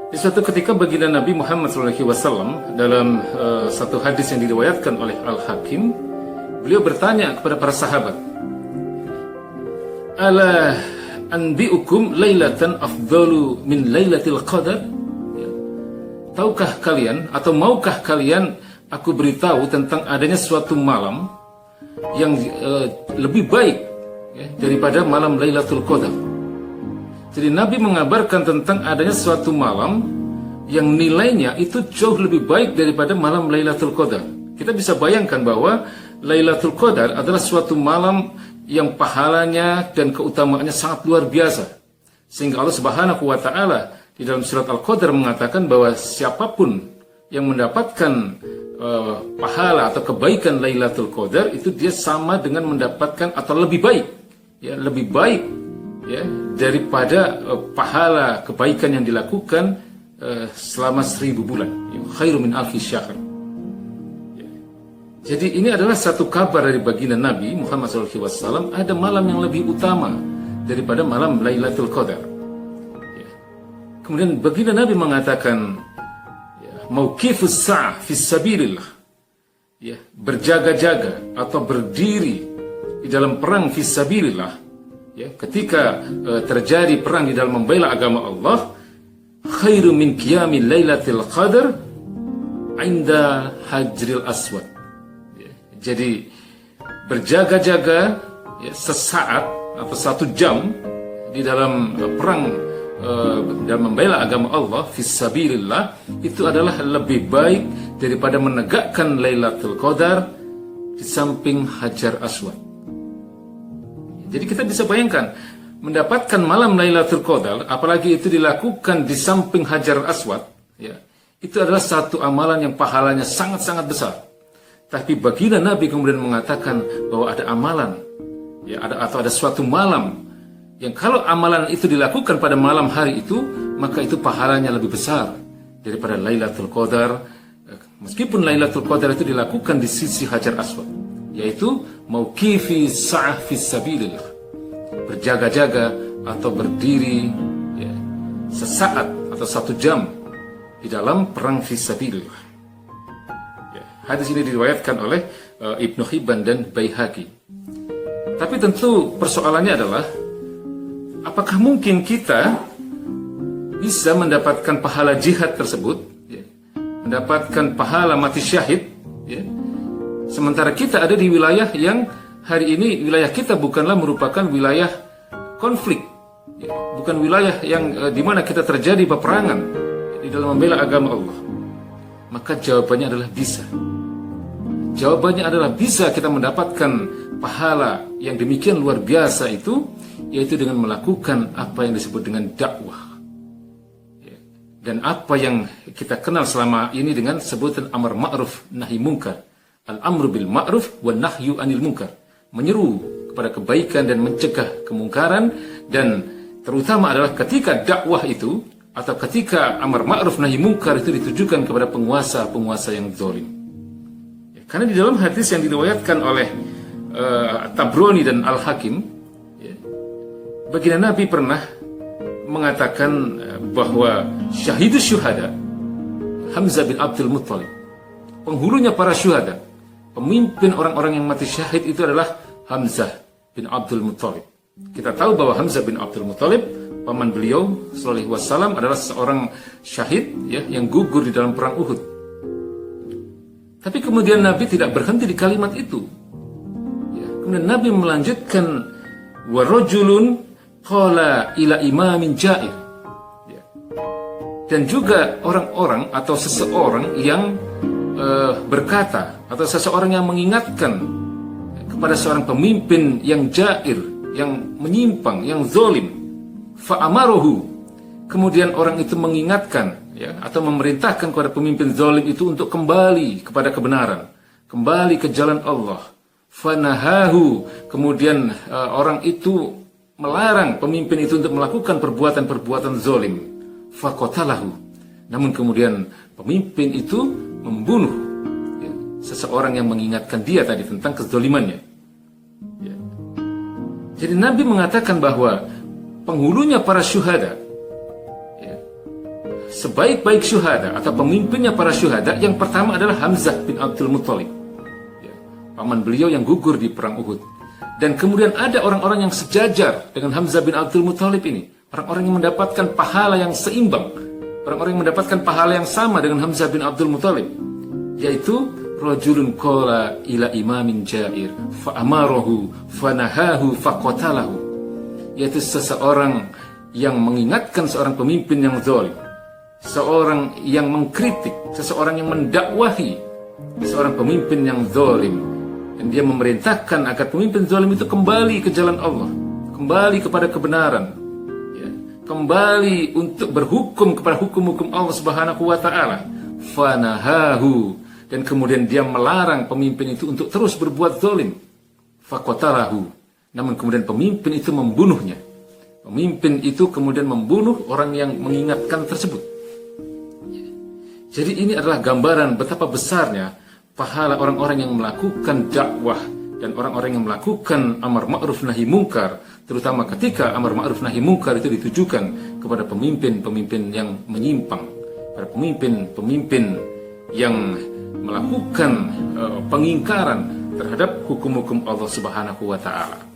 Di suatu ketika baginda Nabi Muhammad SAW dalam satu hadis yang diriwayatkan oleh Al-Hakim, beliau bertanya kepada para sahabat, "Ala anbi'ukum lailatan afdalu min lailatil qadar?" Tahukah kalian atau maukah kalian aku beritahu tentang adanya suatu malam yang lebih baik daripada malam Lailatul Qadar. Jadi Nabi mengabarkan tentang adanya suatu malam yang nilainya itu jauh lebih baik daripada malam Lailatul Qadar. Kita bisa bayangkan bahwa Lailatul Qadar adalah suatu malam yang pahalanya dan keutamaannya sangat luar biasa. Sehingga Allah Subhanahu wa taala di dalam surat Al-Qadar mengatakan bahwa siapapun yang mendapatkan pahala atau kebaikan Lailatul Qadar itu dia sama dengan mendapatkan atau lebih baik, lebih baik daripada pahala kebaikan yang dilakukan selama 1000 bulan. Khairu min alfi syahr. Jadi ini adalah satu kabar dari baginda Nabi Muhammad SAW, ada malam yang lebih utama daripada malam Lailatul Qadar. Kemudian baginda Nabi mengatakan, mauqifus sa'ah fis sabilillah, berjaga-jaga atau berdiri di dalam perang fis sabilillah, ketika terjadi perang di dalam membela agama Allah, khairu min qiyamil lailatul qadar inda hajril aswad. Jadi berjaga-jaga sesaat atau 1 jam di dalam perang dalam membela agama Allah fisabilillah itu adalah lebih baik daripada menegakkan Lailatul Qadar di samping Hajar Aswad. Jadi kita bisa bayangkan mendapatkan malam Lailatul Qadar, apalagi itu dilakukan di samping Hajar Aswad, itu adalah satu amalan yang pahalanya sangat-sangat besar. Tapi baginda Nabi kemudian mengatakan bahwa ada amalan, atau ada suatu malam yang kalau amalan itu dilakukan pada malam hari itu, maka itu pahalanya lebih besar daripada Lailatul Qadar, meskipun Lailatul Qadar itu dilakukan di sisi Hajar Aswad, yaitu mauqifi sa'ah fis sabilillah, berjaga-jaga atau berdiri sesaat atau 1 jam di dalam perang fisabilillah. Hadis ini diriwayatkan oleh Ibnu Hibban dan Baihaqi. Tapi tentu persoalannya adalah, apakah mungkin kita bisa mendapatkan pahala jihad tersebut, mendapatkan pahala mati syahid, sementara kita ada di wilayah yang hari ini wilayah kita bukanlah merupakan wilayah konflik, bukan wilayah yang di mana kita terjadi peperangan di dalam membela agama Allah? Maka jawabannya adalah bisa. Jawabannya adalah bisa kita mendapatkan pahala yang demikian luar biasa itu, yaitu dengan melakukan apa yang disebut dengan dakwah. Dan apa yang kita kenal selama ini dengan sebutan amar ma'ruf nahi munkar. Al-amru bil ma'ruf wa nahyu anil munkar. Menyeru kepada kebaikan dan mencegah kemungkaran, dan terutama adalah ketika dakwah itu atau ketika amar ma'ruf nahi munkar itu ditujukan kepada penguasa-penguasa yang zalim. Karena di dalam hadis yang diriwayatkan oleh Tabrani dan Al-Hakim, baginda Nabi pernah mengatakan bahwa syahidus syuhada Hamzah bin Abdul Muttalib, penghulunya para syuhada, pemimpin orang-orang yang mati syahid itu adalah Hamzah bin Abdul Muttalib. Kita tahu bahwa Hamzah bin Abdul Muttalib, paman beliau sallallahu alaihi wasallam, adalah seorang syahid yang gugur di dalam perang Uhud. Tapi kemudian Nabi tidak berhenti di kalimat itu. Kemudian Nabi melanjutkan, wa rajulun qala ila imamin jair. Dan juga orang-orang atau seseorang yang berkata, atau seseorang yang mengingatkan kepada seorang pemimpin yang jair, yang menyimpang, yang zalim. Fa'amaruhu, kemudian orang itu mengingatkan atau memerintahkan kepada pemimpin zalim itu untuk kembali kepada kebenaran, kembali ke jalan Allah. Fanahahu, kemudian orang itu melarang pemimpin itu untuk melakukan perbuatan-perbuatan zalim. Faqatalahu, namun kemudian pemimpin itu membunuh seseorang yang mengingatkan dia tadi tentang kezalimannya. Jadi Nabi mengatakan bahwa penghulunya para syuhada, sebaik-baik syuhada atau pemimpinnya para syuhada yang pertama adalah Hamzah bin Abdul Muthalib, ya, paman beliau yang gugur di perang Uhud. Dan kemudian ada orang-orang yang sejajar dengan Hamzah bin Abdul Muthalib ini, orang-orang yang mendapatkan pahala yang seimbang, orang-orang yang mendapatkan pahala yang sama dengan Hamzah bin Abdul Muthalib, yaitu rajulun qala ila imamin jair fa amarahu fanahahu faqatalahu, yaitu seseorang yang mengingatkan seorang pemimpin yang zalim, seorang yang mengkritik, seseorang yang mendakwahi seorang pemimpin yang zalim, dan dia memerintahkan agar pemimpin zalim itu kembali ke jalan Allah, kembali kepada kebenaran, ya, kembali untuk berhukum kepada hukum-hukum Allah Subhanahu wa taala. Fanahahu, dan kemudian dia melarang pemimpin itu untuk terus berbuat zalim. Faqatalahu, namun kemudian pemimpin itu membunuhnya. Pemimpin itu kemudian membunuh orang yang mengingatkan tersebut. Jadi ini adalah gambaran betapa besarnya pahala orang-orang yang melakukan dakwah dan orang-orang yang melakukan amar ma'ruf nahi mungkar, terutama ketika amar ma'ruf nahi mungkar itu ditujukan kepada pemimpin-pemimpin yang menyimpang, pada pemimpin-pemimpin yang melakukan pengingkaran terhadap hukum-hukum Allah Subhanahu wa taala.